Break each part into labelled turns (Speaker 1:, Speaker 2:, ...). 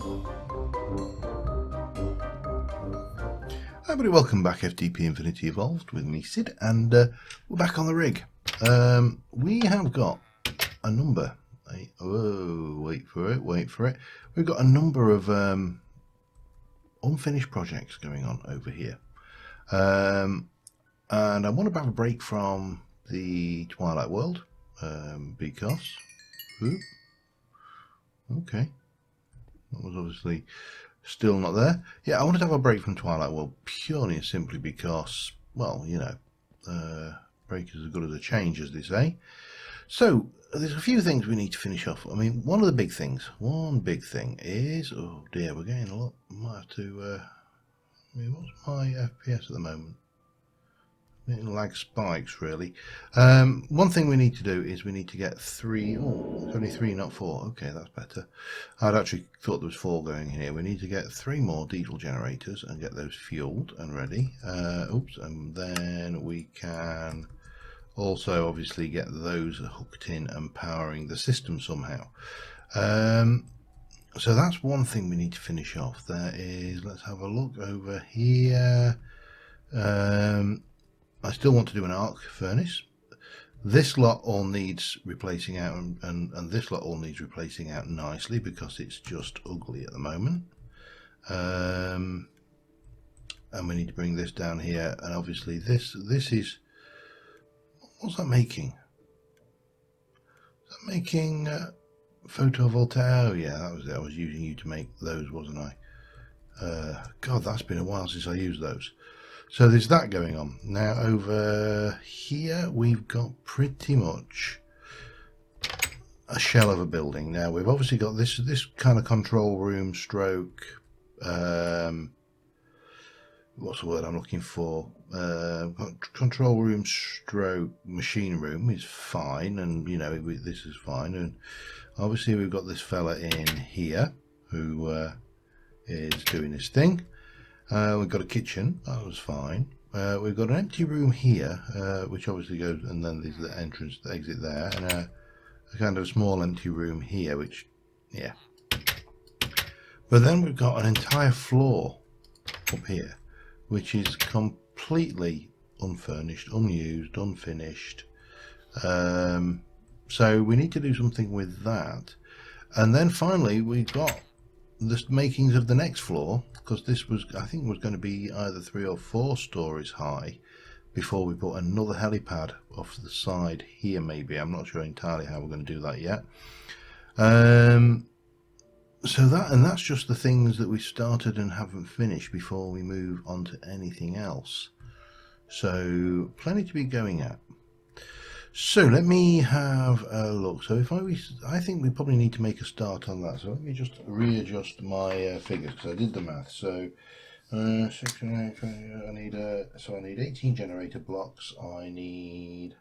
Speaker 1: Hi everybody, welcome back. FTP Infinity Evolved with me, Sid, and we're back on the rig. We have got a number. Oh, wait for it. We've got a number of unfinished projects going on over here. And I want to have a break from the Twilight World because... Ooh, okay. That was obviously still not there. Yeah, I wanted to have a break from Twilight World purely and simply because, well, you know, break is as good as a change, as they say. So there's a few things we need to finish off. I mean, one big thing is, oh dear, we're getting a lot. I might have to. I mean, what's my FPS at the moment? Lag spikes, really. One thing we need to do is we need to get 3. Oh, it's only 3, not 4. Okay, that's better. I'd actually thought there was 4 going in here. We need to get 3 more diesel generators and get those fueled and ready. Oops, and then we can also obviously get those hooked in and powering the system somehow. So that's one thing we need to finish off. There is, let's have a look over here. I still want to do an arc furnace. This lot all needs replacing out, and this lot all needs replacing out nicely because it's just ugly at the moment. And we need to bring this down here, and obviously this is, what's that making? Is that making photovoltaic? Oh yeah, that was it. I was using you to make those, wasn't I? God, that's been a while since I used those. So there's that going on. Now over here we've got pretty much a shell of a building. Now we've obviously got this kind of control room stroke, what's the word I'm looking for? Control room stroke machine room is fine, and you know, this is fine. And obviously we've got this fella in here who is doing his thing. We've got a kitchen, that was fine. We've got an empty room here, which obviously goes, and then there's the entrance, the exit there, and a kind of small empty room here, which, yeah. But then we've got an entire floor up here, which is completely unfurnished, unused, unfinished. So we need to do something with that. And then finally we've got the makings of the next floor, because this was, I think, was going to be either 3 or 4 stories high before we put another helipad off to the side here. Maybe, I'm not sure entirely how we're going to do that yet. So that's just the things that we started and haven't finished before we move on to anything else. So plenty to be going at. So let me have a look. So if I think we probably need to make a start on that. So let me just readjust my figures, because I did the math. So 6, 8, 20, I need 18 generator blocks. I need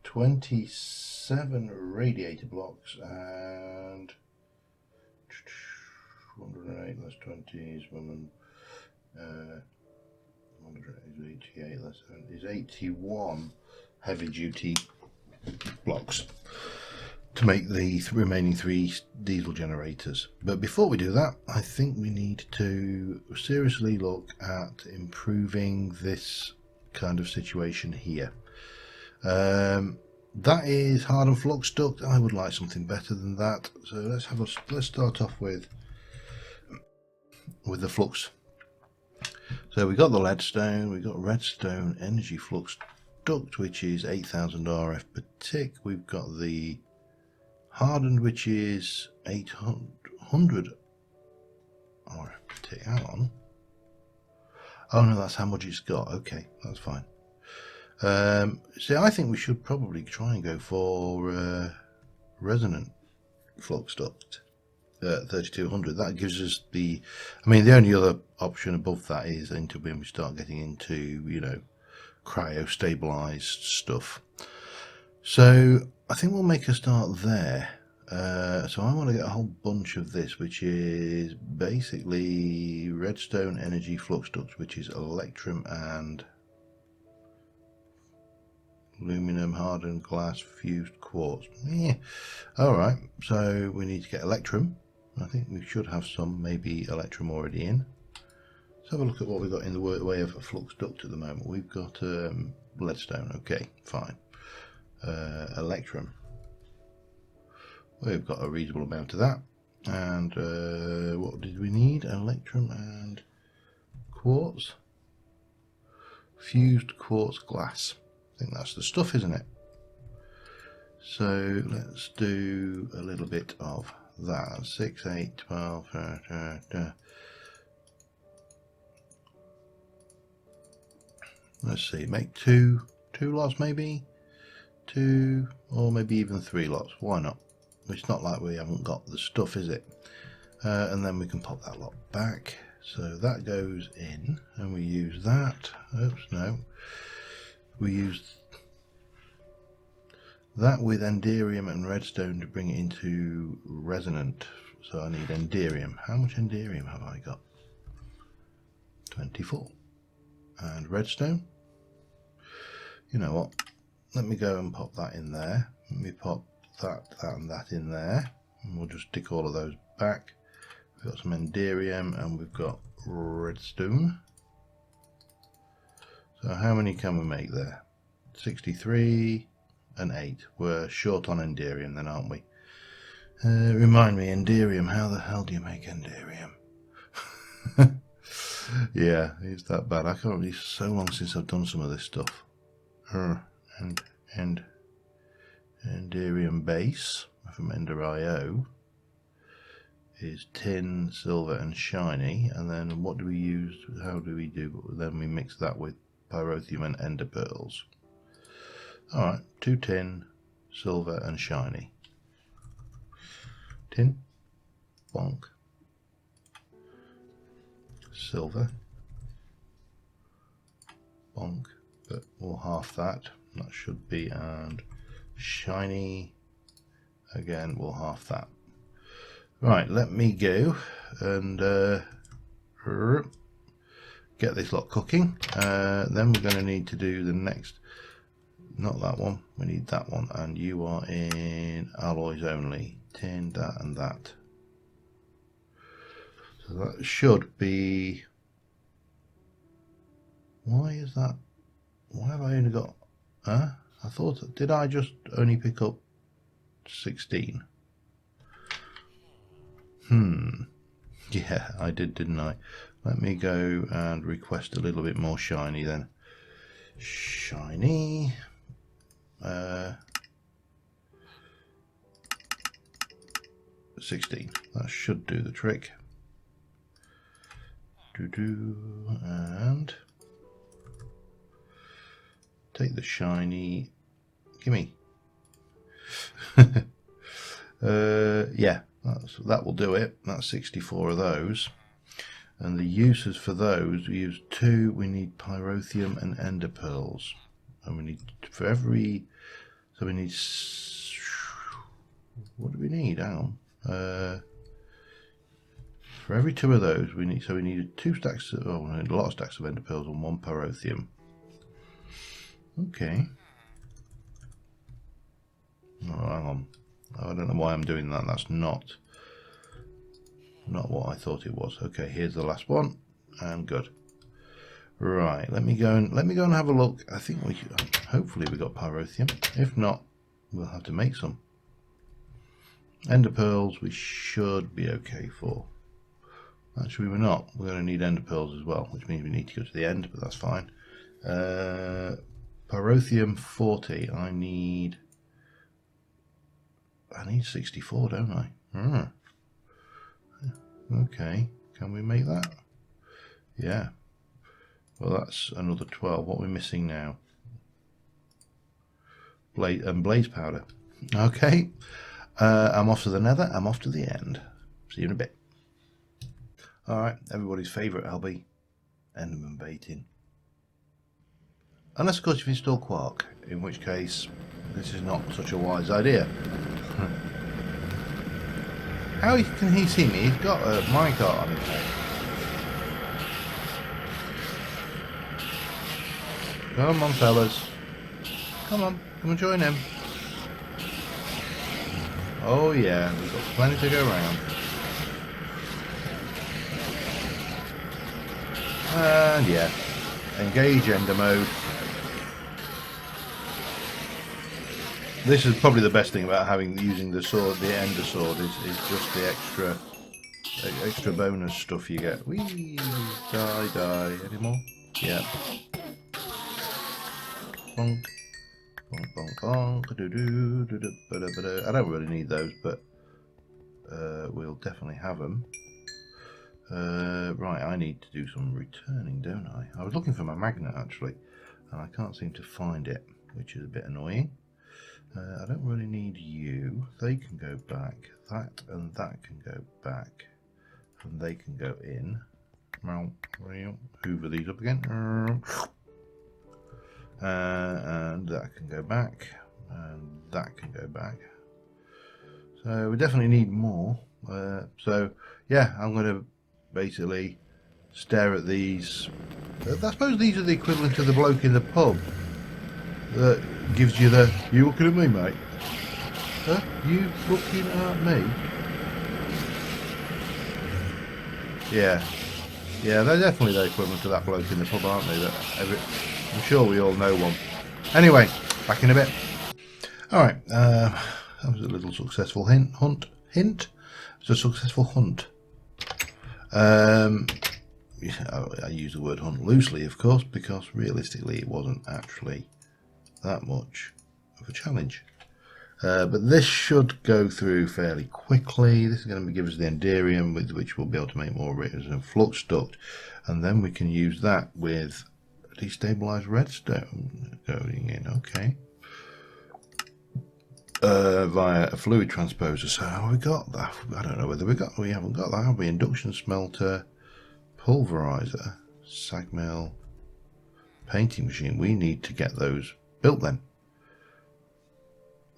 Speaker 1: 27 radiator blocks, and 108 less 20 is 188 less 7 is 81 heavy duty blocks to make the remaining 3 diesel generators. But before we do that, I think we need to seriously look at improving this kind of situation here. That is hardened flux duct. I would like something better than that. So let's start off with the flux. So we got the leadstone, we got redstone energy flux duct, which is 8000 RF per tick. We've got the hardened, which is 800 RF per tick. Hang on. Oh no, that's how much it's got. Okay, that's fine. See, I think we should probably try and go for resonant flux duct. 3200. That gives us the, I mean, the only other option above that is into when we start getting into, you know, cryo stabilized stuff. So I think we'll make a start there. So I want to get a whole bunch of this, which is basically redstone energy flux ducts, which is electrum and aluminum hardened glass fused quartz. Yeah. All right, so we need to get electrum. I think we should have some, maybe electrum already in. Let's have a look at what we've got in the way of a flux duct at the moment. We've got leadstone, okay, fine. Electrum. We've got a reasonable amount of that. And what did we need? Electrum and quartz. Fused quartz glass. I think that's the stuff, isn't it? So let's do a little bit of that. 6, 8, 12. Let's see, make two lots maybe? 2 or maybe even 3 lots. Why not? It's not like we haven't got the stuff, is it? And then we can pop that lot back. So that goes in and we use that. Oops, no. We use that with enderium and redstone to bring it into resonant. So I need enderium. How much enderium have I got? 24. And redstone. You know what? Let me go and pop that in there. Let me pop that and that in there. And we'll just stick all of those back. We've got some enderium and we've got redstone. So how many can we make there? 63 and 8. We're short on enderium then, aren't we? Remind me, enderium, how the hell do you make enderium? Yeah, it's that bad. I can't believe it's so long since I've done some of this stuff. And enderium base from Ender.io is tin, silver and shiny, and then what do we use? How do we do? Then we mix that with pyrotheum and ender pearls. Alright, 2 tin, silver and shiny. Tin, bonk, silver, bonk, but we'll half that should be, and shiny, again we'll half that. Right, let me go and get this lot cooking. Then we're going to need to do the next, not that one, we need that one, and you are in alloys only. Tin, that and that. So that should be, why is that, why have I only got, I thought, did I just only pick up 16? Yeah, I did, didn't I? Let me go and request a little bit more shiny then. Shiny. 16. That should do the trick. And take the shiny. Gimme. Yeah. That will do it. That's 64 of those. And the uses for those, we use 2. We need pyrotheum and ender pearls. And we need, for every, so we need, what do we need? Hang on. For every 2 of those, we need, so we needed 2 stacks, we need a lot of stacks of ender pearls and 1 pyrotheum. Okay. Oh, hang on. I don't know why I'm doing that. That's not what I thought it was. Okay, here's the last one, and good. Right, let me go and have a look. I think we should, hopefully we got pyrotheum. If not, we'll have to make some. Ender pearls we should be okay for. Actually, we're not. We're going to need ender pearls as well, which means we need to go to the end, but that's fine. Pyrotheum 40. I need 64, don't I? Okay, can we make that? Yeah. Well, that's another 12. What we're missing now? Blaze powder. Okay. I'm off to the nether. I'm off to the end. See you in a bit. Alright, everybody's favourite hobby, enderman baiting. Unless of course you've installed Quark, in which case this is not such a wise idea. How can he see me? He's got a minecart on his head. Come on, fellas. Come and join him. Oh yeah, we've got plenty to go around. And yeah, engage ender mode. This is probably the best thing about using the sword, the ender sword, is just the extra bonus stuff you get. Whee! Die. Any more? Yeah. Bonk. Bonk, bonk, bonk. I don't really need those, but we'll definitely have them. Right, I need to do some returning, don't I? I was looking for my magnet, actually, and I can't seem to find it, which is a bit annoying. I don't really need you. They can go back. That and that can go back. And they can go in. Hoover these up again. And that can go back. And that can go back. So we definitely need more. So yeah, I'm going to basically stare at these. I suppose these are the equivalent of the bloke in the pub that gives you the, you looking at me, mate? Huh? You looking at me? Yeah, they're definitely the equivalent to that bloke in the pub, aren't they? I'm sure we all know one. Anyway, back in a bit. Alright, that was a little successful hunt. It was a successful hunt. I use the word hunt loosely, of course, because realistically it wasn't actually that much of a challenge. But this should go through fairly quickly. This is going to give us the Enderium, with which we'll be able to make more ritters and flux duct, and then we can use that with destabilized redstone going in. Okay. Via a fluid transposer. So how have we got that? I don't know whether we haven't got that, have we? Induction smelter, pulverizer, sag mill, painting machine. We need to get those built then.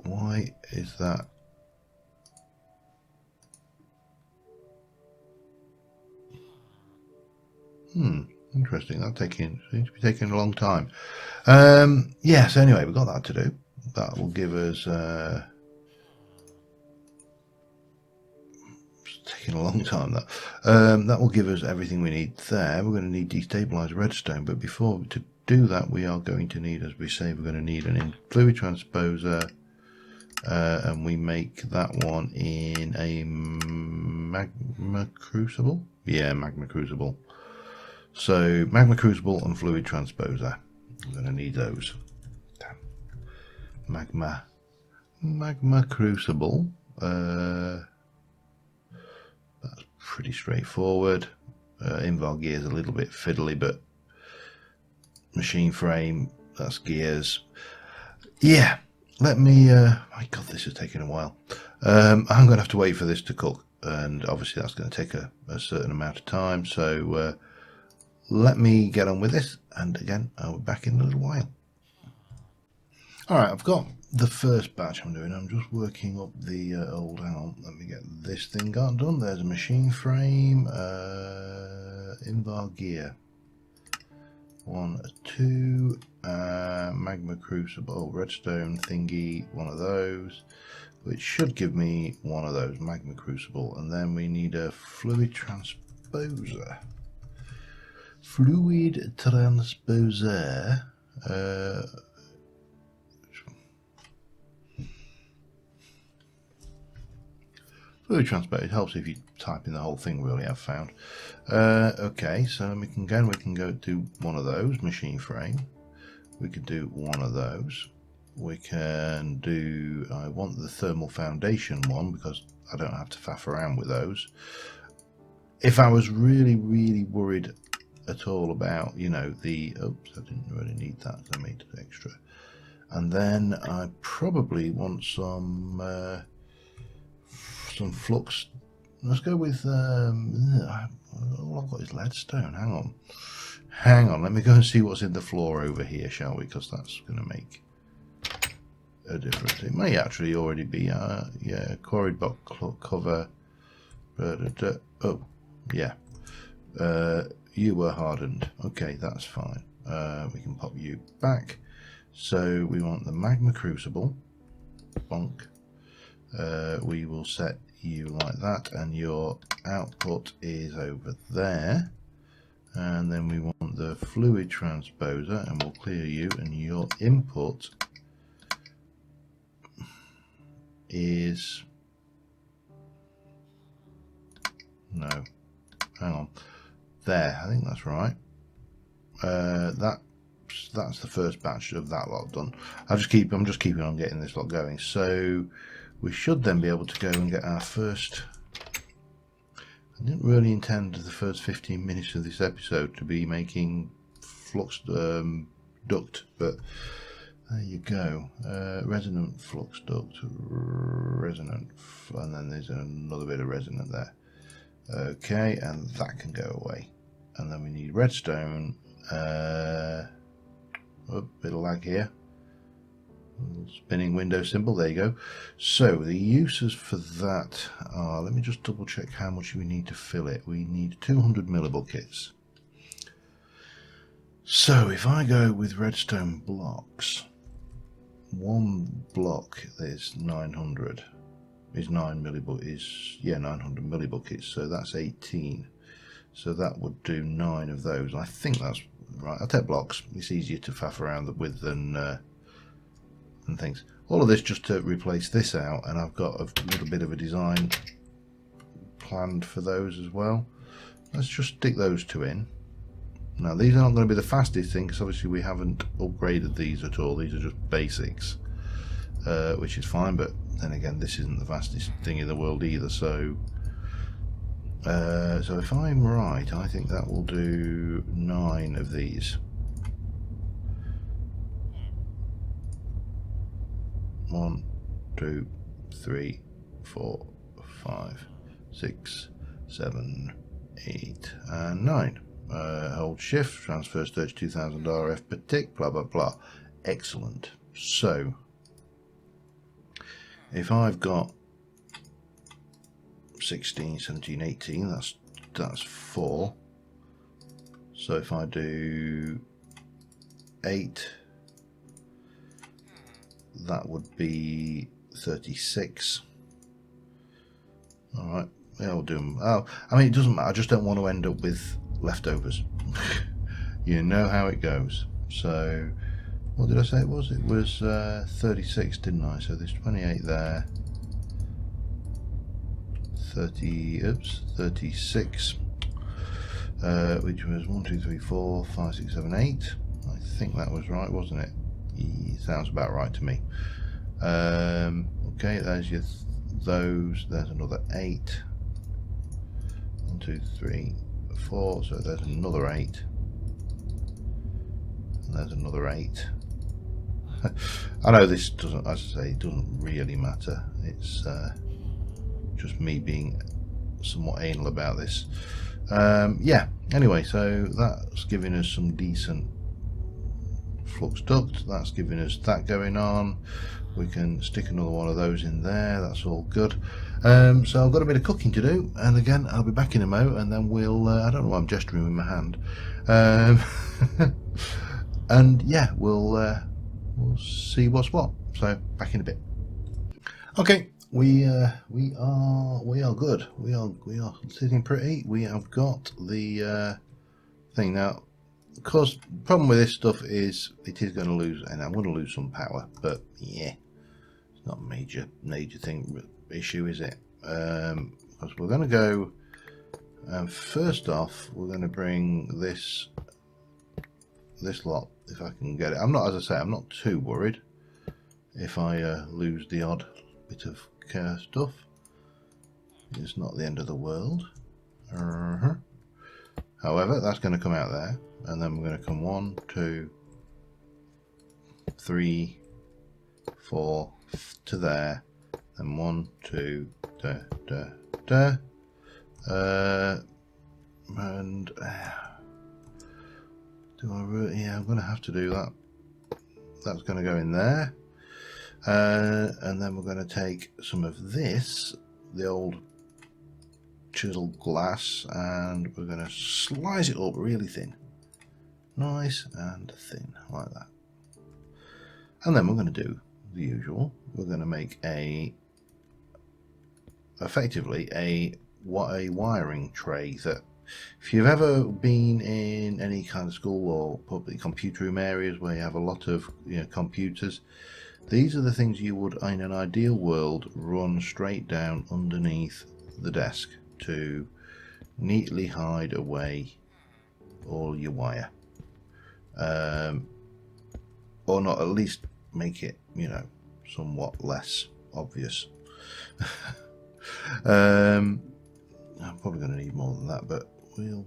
Speaker 1: Why is that? Interesting. That seems to be taking a long time. Yes. Anyway, we've got that to do. That will give us. Taking a long time. That will give us everything we need there. We're going to need destabilized redstone, but before to do that, we are going to need, as we say, we're going to need an fluid transposer. And we make that one in a magma crucible. Yeah, magma crucible. So magma crucible and fluid transposer. I'm going to need those. Damn. Magma crucible. That's pretty straightforward. Invar gear is a little bit fiddly, but machine frame, that's gears. Yeah. Let me, my God, this is taking a while. I'm going to have to wait for this to cook, and obviously that's going to take a certain amount of time. So let me get on with this, and again, I'll be back in a little while. Alright, I've got the first batch I'm doing. I'm just working up the old out. Let me get this thing done. There's a machine frame, Invar gear. 1, 2, magma crucible, redstone thingy, one of those, which should give me one of those, magma crucible, and then we need a fluid transposer. Fluid transposer. Fluid transposer, it helps if you type in the whole thing, really, I've found. Okay, so we can go do one of those, machine frame. We could do one of those. We can do, I want the thermal foundation one because I don't have to faff around with those. If I was really worried at all about, you know, oops, I didn't really need that, I made it extra. And then I probably want some flux. Let's go with all I've got is leadstone. Hang on, let me go and see what's in the floor over here, shall we? Because that's going to make a difference. It may actually already be yeah, quarried block cover. Oh yeah, you were hardened. Okay, that's fine. We can pop you back. So we want the magma crucible. Bonk. We will set you like that, and your output is over there. And then we want the fluid transposer, and we'll clear you, and your input is, no, hang on, there, I think that's right. That's the first batch of that lot done. I'm just keeping on getting this lot going. So we should then be able to go and get our first. I didn't really intend the first 15 minutes of this episode to be making flux duct, but there you go. Resonant flux duct, resonant, and then there's another bit of resonant there. Okay, and that can go away. And then we need redstone. Oh, bit of lag here. Spinning window symbol, there you go. So the uses for that are, let me just double check how much we need to fill it. We need 200 millibuckets. So if I go with redstone blocks, one block is 900, is 900 millibuckets, so that's 18. So that would do 9 of those. I think that's right. I'll take blocks. It's easier to faff around with than things. All of this just to replace this out, and I've got a little bit of a design planned for those as well. Let's just stick those two in. Now these are not going to be the fastest thing, because obviously we haven't upgraded these at all. These are just basics, which is fine, but then again this isn't the fastest thing in the world either. So if I'm right, I think that will do 9 of these. 1, 2, 3, 4, 5, 6, 7, 8, and 9. Hold shift, transfers 32,000 RF per tick, blah blah blah. Excellent. So if I've got 16, 17, 18, that's 4. So if I do 8, that would be 36. All right, yeah, I'll do them. Oh, I mean, it doesn't matter. I just don't want to end up with leftovers. You know how it goes. So what did I say it was? It was 36, didn't I? So there's 28 there. 36, which was 1, 2, 3, 4, 5, 6, 7, 8. I think that was right, wasn't it? Sounds about right to me. Okay, there's your those. There's another 8. 1, 2, 3, 4. So there's another 8. And there's another 8. I know this doesn't, as I say, it doesn't really matter. It's just me being somewhat anal about this. Yeah, anyway, so that's giving us some decent flux duct. That's giving us that going on. We can stick another one of those in there. That's all good. So I've got a bit of cooking to do, and again I'll be back in a mo, and then we'll I don't know why I'm gesturing with my hand, and yeah, we'll see what's what. So back in a bit. Okay, we are good. We are sitting pretty. We have got the thing now. Of course, the problem with this stuff is it is going to lose, and I'm going to lose some power. But yeah, it's not a major issue, is it? Because we're going to go. First off, we're going to bring this lot, if I can get it. I'm not, as I say, I'm not too worried if I lose the odd bit of stuff. It's not the end of the world. However, that's going to come out there, and then we're going to come 1, 2, 3, 4 to there, and 1, 2, and do I really? Yeah, I'm going to have to do that. That's going to go in there, and then we're going to take some of this, the old chiseled glass, and we're going to slice it up really thin, nice and thin, like that. And then we're going to do the usual. We're going to make effectively a wiring tray that if you've ever been in any kind of school or public computer room areas where you have a lot of computers, these are the things you would, in an ideal world, run straight down underneath the desk to neatly hide away all your wire, or not, at least make it somewhat less obvious. I'm probably going to need more than that, but we'll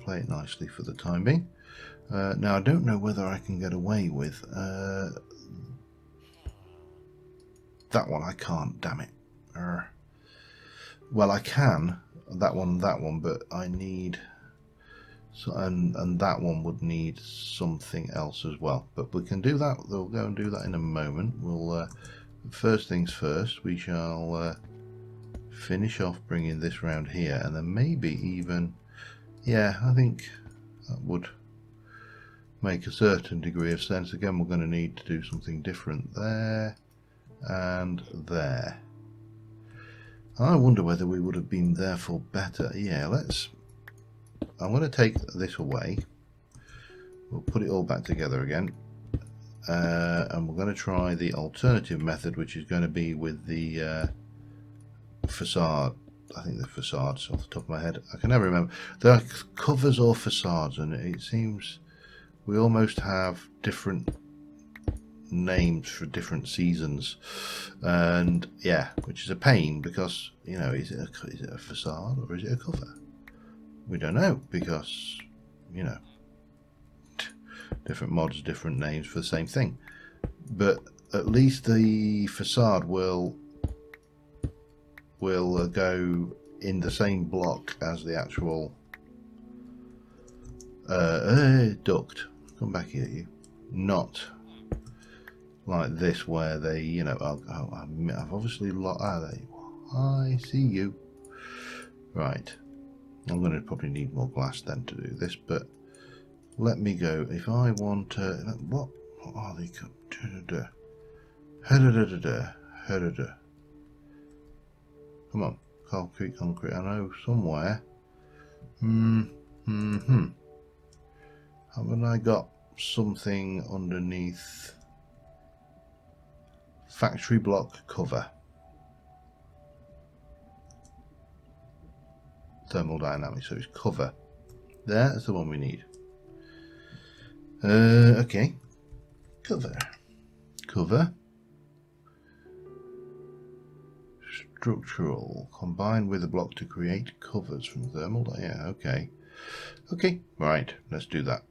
Speaker 1: play it nicely for the time being. Now I don't know whether I can get away with that one. I can't, damn it. Well, I can that one, but I need and that one would need something else as well. But we can do that. We'll go and do that in a moment. We'll first things first. We shall finish off bringing this round here, and then maybe even, yeah, I think that would make a certain degree of sense. Again, we're going to need to do something different there and there. I wonder whether we would have been therefore better. Yeah, I'm going to take this away. We'll put it all back together again, and we're going to try the alternative method, which is going to be with the facade. I think the facades off the top of my head. I can never remember. There are covers or facades, and it seems we almost have different names for different seasons, and yeah, which is a pain because is it a facade or is it a cover? We don't know, because different mods, different names for the same thing. But at least the facade will go in the same block as the actual duct. Come back here, you. Not like this where they, I've obviously lost. There you are. I see you. Right. I'm going to probably need more glass then to do this, but let me go. If I want what are they? Come on, concrete. I know somewhere. Haven't I got something underneath? Factory block cover. Thermodynamics, so it's cover. That's the one we need. Okay. Cover. Structural. Combine with a block to create covers from thermal. Yeah, okay. Okay, right, let's do that.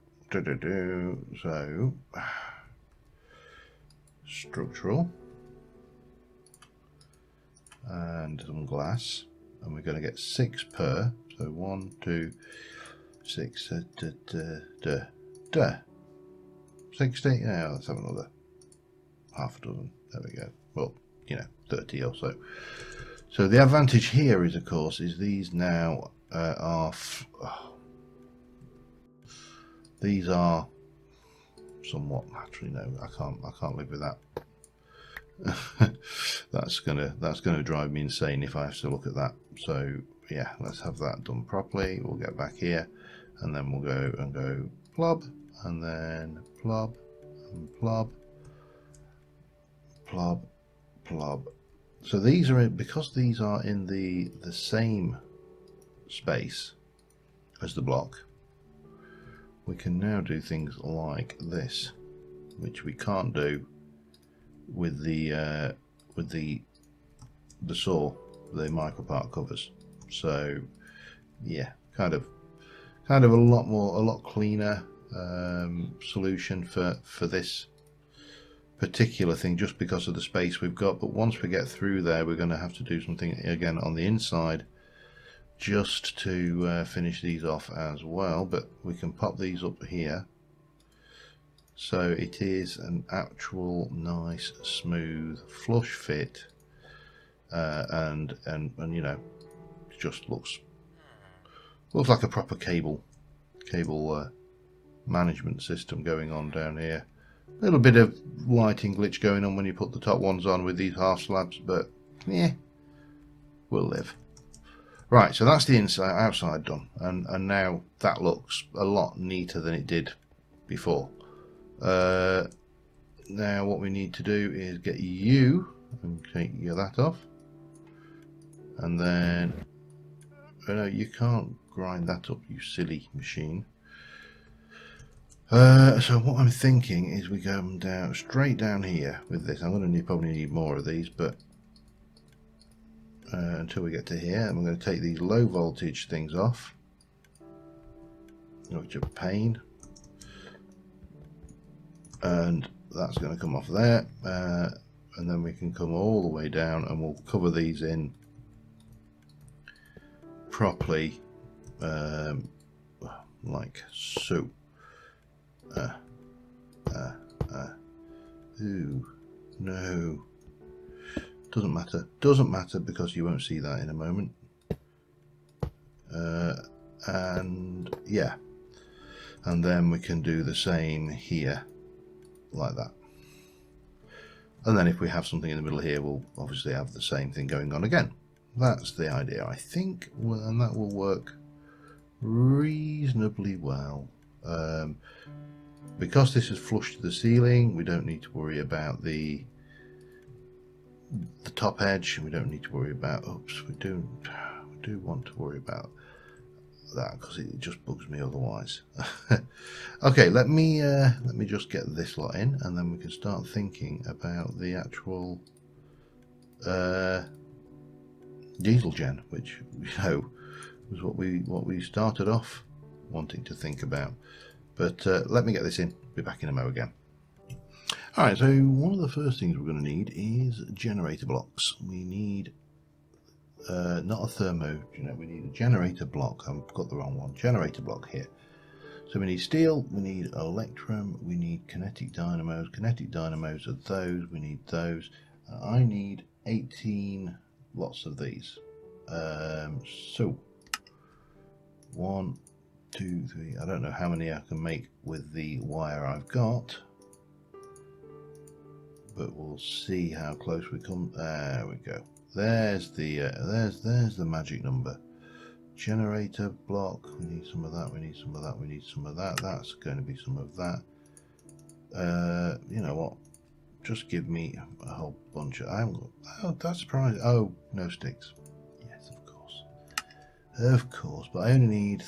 Speaker 1: So, structural. And some glass. And we're going to get 6 per. So 1, 2, 6, 60. Yeah, let's have another half a dozen. There we go. Well, 30 or so. So the advantage here is, of course, is these now are these are somewhat. Actually, no, I can't live with that. that's gonna drive me insane if I have to look at that. So yeah, let's have that done properly. We'll get back here, and then we'll go plop, and then plop, and plop, plop, plop. So these are because these are in the same space as the block. We can now do things like this, which we can't do with the saw, the micropart covers. So yeah, kind of a lot cleaner solution for this particular thing, just because of the space we've got. But once we get through there, we're going to have to do something again on the inside just to finish these off as well. But we can pop these up here. So it is an actual nice, smooth, flush fit, and it just looks like a proper cable management system going on down here. A little bit of lighting glitch going on when you put the top ones on with these half slabs, but yeah, we'll live. Right, so that's the inside, outside done, and now that looks a lot neater than it did before. Now what we need to do is get you and take that off, and then no, you can't grind that up, you silly machine. So what I'm thinking is we go down straight down here with this. I'm going to probably need more of these, but until we get to here, and we're going to take these low voltage things off, which are a pain, and that's going to come off there, and then we can come all the way down, and we'll cover these in properly, like so. Ooh, no. Doesn't matter because you won't see that in a moment. And yeah, and then we can do the same here, like that. And then if we have something in the middle here, we'll obviously have the same thing going on again. That's the idea, I think, and that will work reasonably well. Because this is flush to the ceiling, we don't need to worry about the top edge. We don't need to worry about. Oops, we do want to worry about that because it just bugs me otherwise. Okay, let me just get this lot in, and then we can start thinking about the actual diesel gen, which was what we started off wanting to think about. But let me get this in. Be back in a mo again. Alright, so one of the first things we're going to need is generator blocks. We need not a thermo, we need a generator block. I've got the wrong one. Generator block here. So we need steel, we need electrum, we need kinetic dynamos. Kinetic dynamos are those, we need those. I need 18 lots of these. So 1, 2, 3, I don't know how many I can make with the wire I've got, but we'll see how close we come. There we go. There's the there's the magic number. Generator block, we need some of that, we need some of that, we need some of that. That's going to be some of that. You know what, just give me a whole bunch of, oh, that's surprising. Oh, no sticks. Yes, of course, but I only need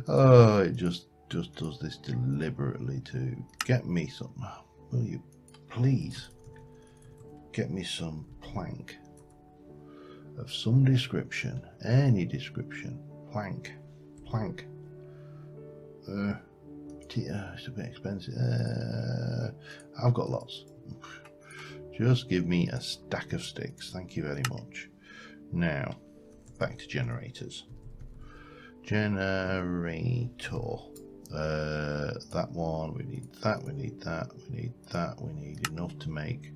Speaker 1: oh, it just does this deliberately to get me some. Will you please get me some plank of some description, any description. Plank. It's a bit expensive. I've got lots. Just give me a stack of sticks, thank you very much. Now back to generators. Generator. That one, we need that, we need that, we need that, we need enough to make,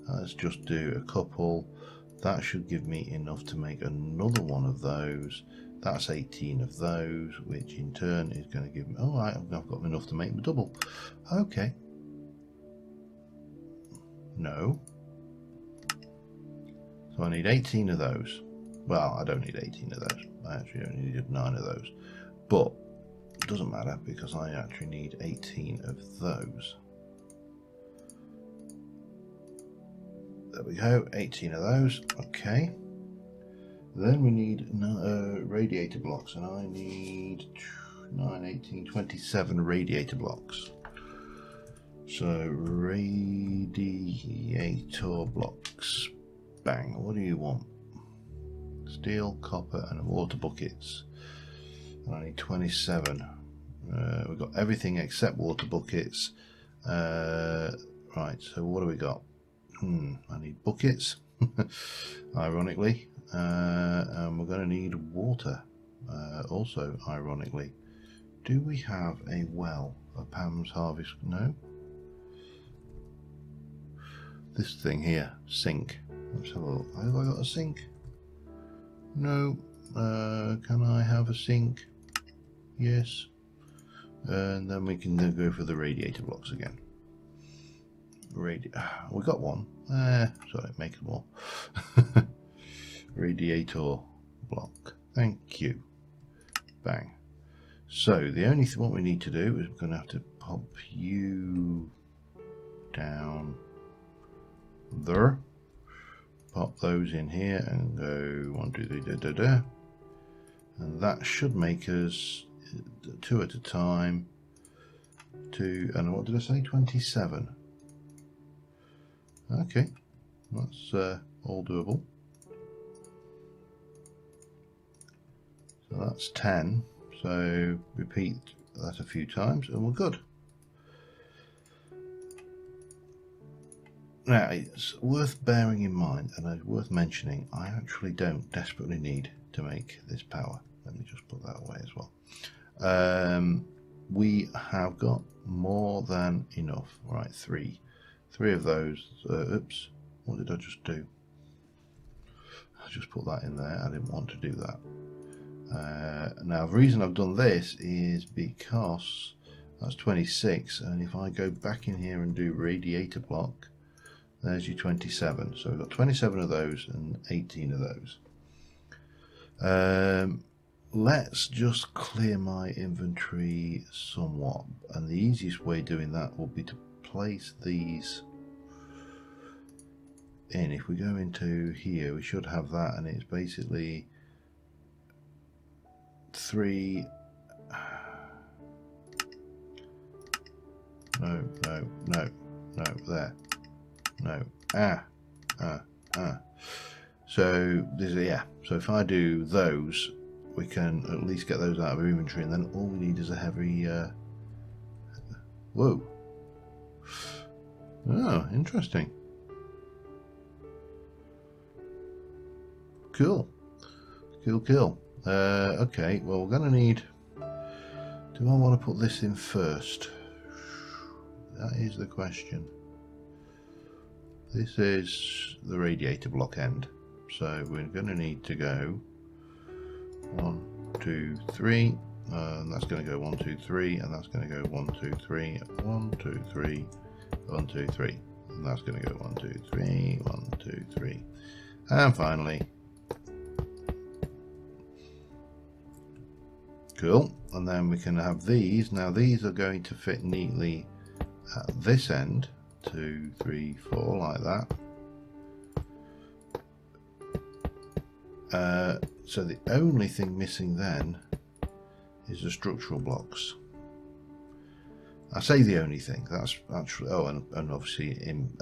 Speaker 1: let's just do a couple. That should give me enough to make another one of those. That's 18 of those, which in turn is going to give me, oh, I've got enough to make the double. Okay. No. So I need 18 of those. Well, I don't need 18 of those. I actually only needed 9 of those. But it doesn't matter because I actually need 18 of those. There we go, 18 of those. Okay. Then we need radiator blocks, and I need 9, 18, 27 radiator blocks. So radiator blocks. Bang. What do you want? Steel, copper, and water buckets. And I need 27. We've got everything except water buckets. Right, so what do we got? I need buckets, ironically, and we're going to need water, also ironically. Do we have a well, a Pam's Harvest? No. This thing here, sink. Let's have a look. Have I got a sink? No. Can I have a sink? Yes. And then we can go for the radiator blocks again. We got one. Sorry, make it more. Radiator block. Thank you. Bang. So the only thing what we need to do is we're going to have to pop you down there. Pop those in here and go 1, 2, 3, da, da, da. And that should make us 2 at a time. And what did I say? 27. Okay, that's all doable. So that's 10. So repeat that a few times and we're good. Now it's worth bearing in mind, and it's worth mentioning, I actually don't desperately need to make this power. Let me just put that away as well. We have got more than enough. Right, three of those. Oops, what did I just do? I just put that in there. I didn't want to do that. Now the reason I've done this is because that's 26, and if I go back in here and do radiator block, there's your 27. So we've got 27 of those and 18 of those. Let's just clear my inventory somewhat, and the easiest way of doing that will be to place these in. If we go into here, we should have that, and it's basically 3. No, there. No. So this is, yeah. So if I do those, we can at least get those out of our inventory, and then all we need is a heavy. Whoa. Oh, interesting. Cool. Okay. Well, we're going to need. Do I want to put this in first? That is the question. This is the radiator block end, so we're going to need to go 1, 2, 3, and that's going to go 1, 2, 3, and that's going to go 1, 2, 3, 1, 2, 3, 1, 2, 3, and that's going to go 1, 2, 3, 1, 2, 3, and finally, cool. And then we can have these. Now these are going to fit neatly at this end. 2, 3, 4, like that. So the only thing missing then is the structural blocks. I say the only thing. That's actually and obviously in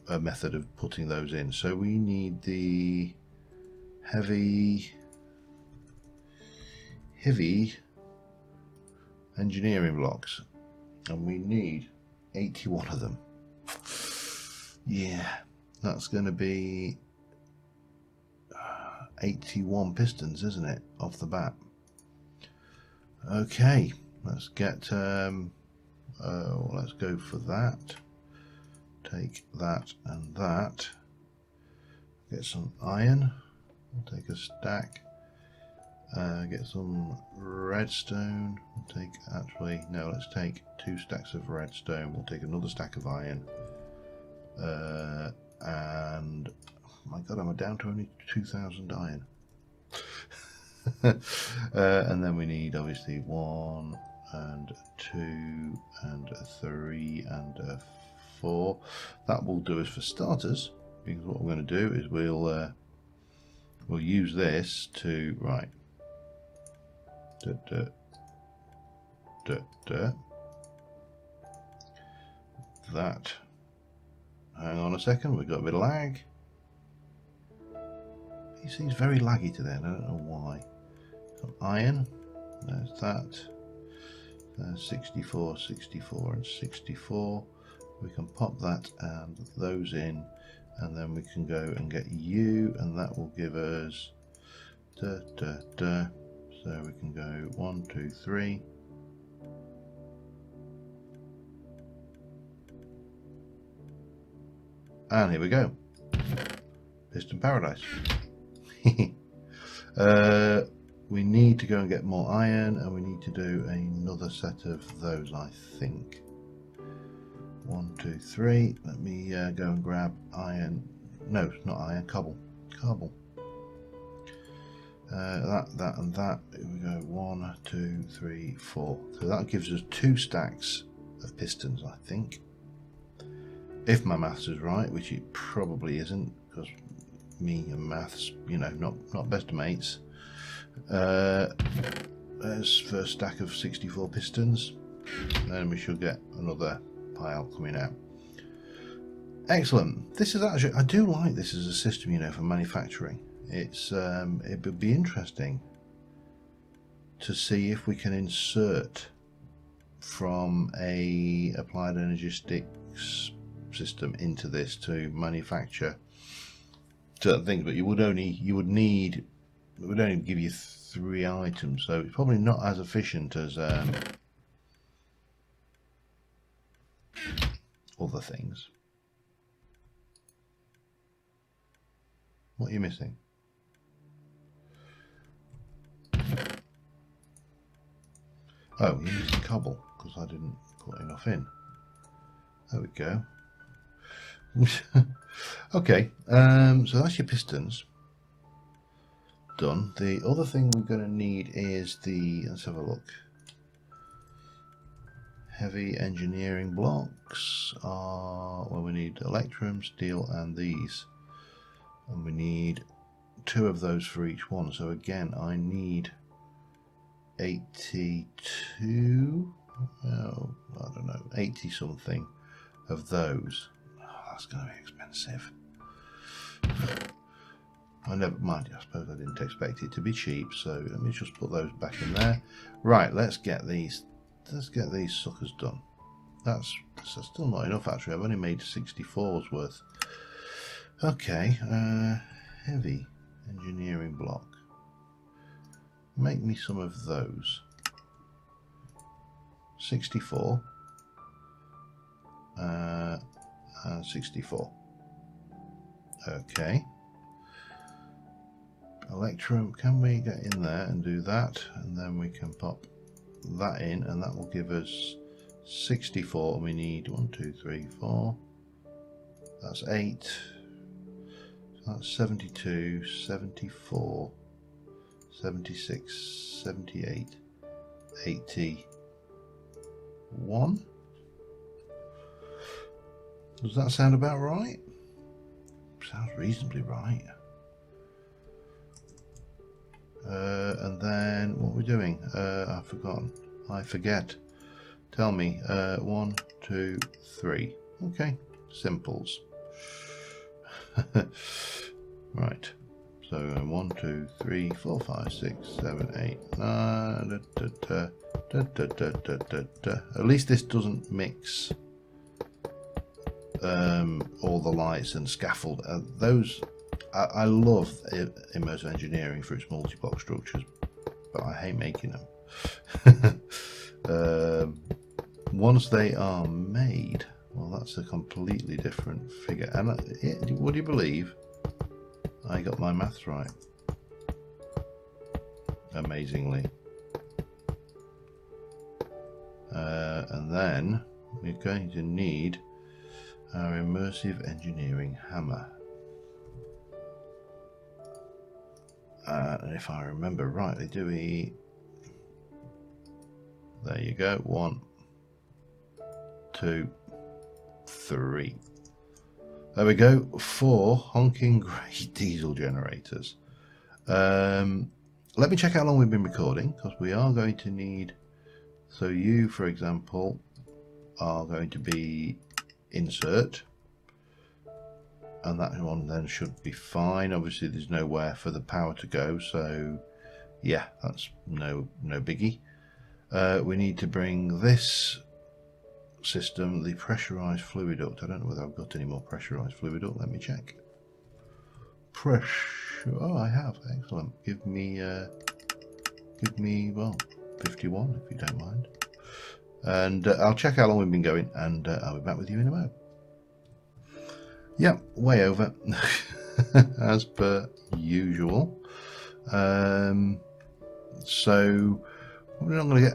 Speaker 1: a method of putting those in. So we need the heavy engineering blocks, and we need 81 of them. Yeah, that's going to be 81 pistons, isn't it, off the bat? Okay, let's get let's go for that. Take that and that. Get some iron. We'll take a stack. Get some redstone. We'll take, actually no, let's take 2 stacks of redstone. We'll take another stack of iron. And my god, I'm down to only 2,000 iron. And then we need obviously 1 and 2 and 3 and 4. That will do us for starters, because what we're going to do is we'll use this to that. Hang on a second, we've got a bit of lag. He seems very laggy today, and I don't know why. So iron, there's that. 64, 64 and 64. We can pop that and those in, and then we can go and get you, and that will give us so we can go 1, 2, 3. And here we go. Piston paradise. We need to go and get more iron, and we need to do another set of those, I think. 1, 2, 3. Let me go and grab iron. No, it's not iron. Cobble. Cobble. That, and that. Here we go. 1, 2, 3, 4. So that gives us 2 stacks of pistons, I think. If my maths is right, which it probably isn't, because me and maths, you know, not best of mates. There's first stack of 64 pistons. Then we should get another pile coming out. Excellent. This is actually, I do like this as a system, you know, for manufacturing. It's it would be interesting to see if we can insert from a applied energistics system into this to manufacture certain things, but it would only give you 3 items, so it's probably not as efficient as other things. What are you missing? Oh, you missed cobble because I didn't put enough in. There we go. Okay, so that's your pistons done. The other thing we're going to need is the, let's have a look. Heavy engineering blocks are, well, we need electrum, steel, and these, and we need 2 of those for each one. So again, I need 82, oh, I don't know, 80 something of those. Oh, that's going to be expensive. I never mind, I suppose I didn't expect it to be cheap, so let me just put those back in there. Right, let's get these suckers done. That's still not enough actually. I've only made 64's worth. Okay, heavy engineering block. Make me some of those. 64 and 64. Okay. Electrum, can we get in there and do that? And then we can pop that in, and that will give us 64. And we need 1, 2, 3, 4. That's 8. So that's 72, 74, 76, 78, 81. Does that sound about right? Sounds reasonably right. And then what we're doing, I've forgotten. I forget. Tell me. 1, 2, 3. Okay, simples. Right. So 1, 2, 3, 4, 5, 6, 7, 8, 9. At least this doesn't mix all the lights and scaffold. Those. I love immersive engineering for its multi-block structures, but I hate making them. Once they are made, well, that's a completely different figure. And would you believe I got my maths right? Amazingly. And then we're going to need our immersive engineering hammer. And if I remember rightly, there you go, 1, 2, 3. There we go, 4 honking great diesel generators. Let me check how long we've been recording, because we are going to need, so you, for example, are going to be insert. And that one then should be fine. Obviously there's nowhere for the power to go, so yeah, that's no biggie. We need to bring this system, the pressurized fluid duct. I don't know whether I've got any more pressurized fluid duct. Let me check. Oh, I have. Excellent. Give me well 51 if you don't mind. And I'll check how long we've been going, and I'll be back with you in a moment. Yep, way over, as per usual. So we're not going to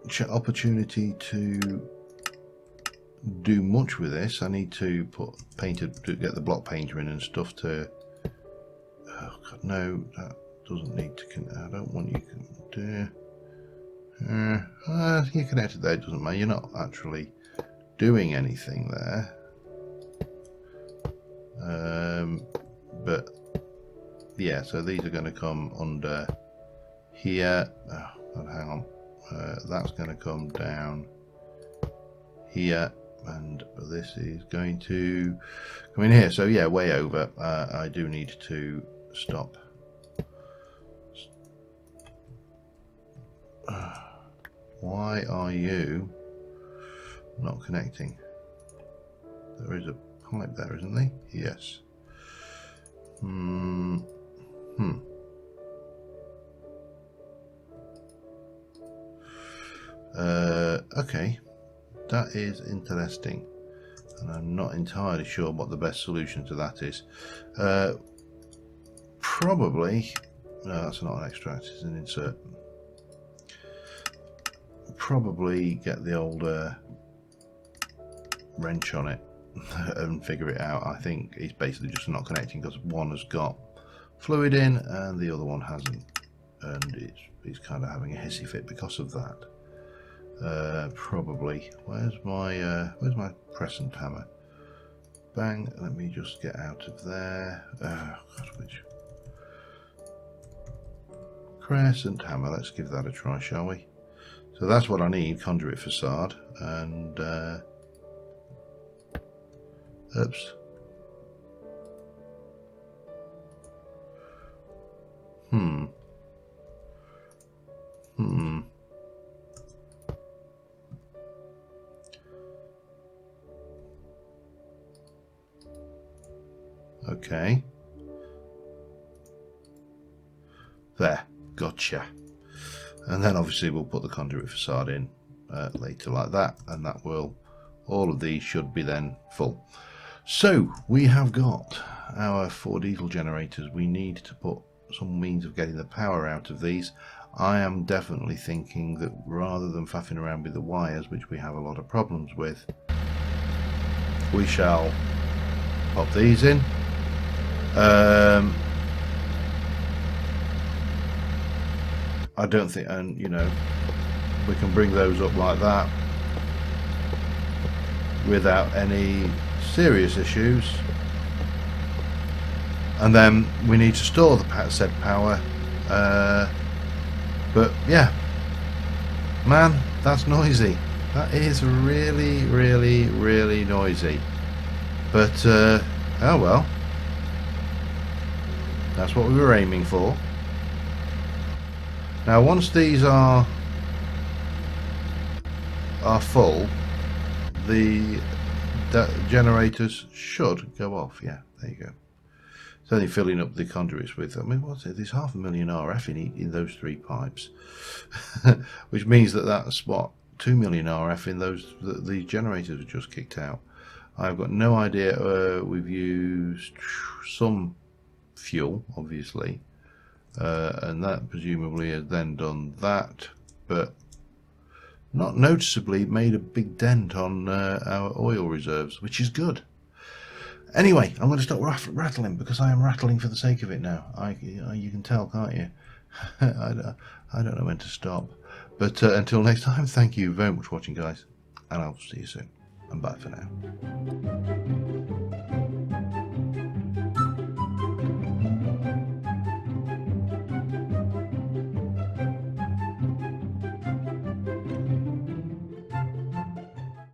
Speaker 1: get opportunity to do much with this. I need to put painted to get the block painter in and stuff to. Oh God, no, that doesn't need to. I don't want you to do. You're connected there. It doesn't matter. You're not actually doing anything there. But yeah, so these are going to come under here. Oh, hang on. That's going to come down here, and this is going to come in here. So yeah, way over. I do need to stop. Why are you not connecting? There is a pipe there, isn't there? Yes. Okay, that is interesting, and I'm not entirely sure what the best solution to that is. Probably, no, that's not an extract, it's an insert. Probably get the old wrench on it and figure it out. I think it's basically just not connecting because one has got fluid in and the other one hasn't, and it's kind of having a hissy fit because of that. Probably. Where's my crescent hammer? Bang. Let me just get out of there. God, which crescent hammer? Let's give that a try, shall we? So that's what I need: conduit facade and oops. Okay. There. Gotcha. And then obviously we'll put the conduit facade in later like that, and that will, all of these should be then full. So we have got our 4 diesel generators. We need to put some means of getting the power out of these. I am definitely thinking that rather than faffing around with the wires, which we have a lot of problems with, we shall pop these in. I don't think, and you know, we can bring those up like that without any serious issues. And then we need to store the said power. But yeah, man, that's noisy. That is really, really, really noisy. But oh well, that's what we were aiming for. Now once these are full, the generators should go off. Yeah, there you go. It's only filling up the conduits with, I mean, what's it? There's 500,000 RF in those 3 pipes, which means that that's what, 2 million RF in those. The generators have just kicked out. I've got no idea. We've used some fuel, obviously, and that presumably has then done that, but not noticeably made a big dent on our oil reserves, which is good. Anyway, I'm going to stop rattling because I am rattling for the sake of it now. You can tell, can't you? I don't know when to stop. But until next time, thank you very much for watching, guys, and I'll see you soon. And bye for now.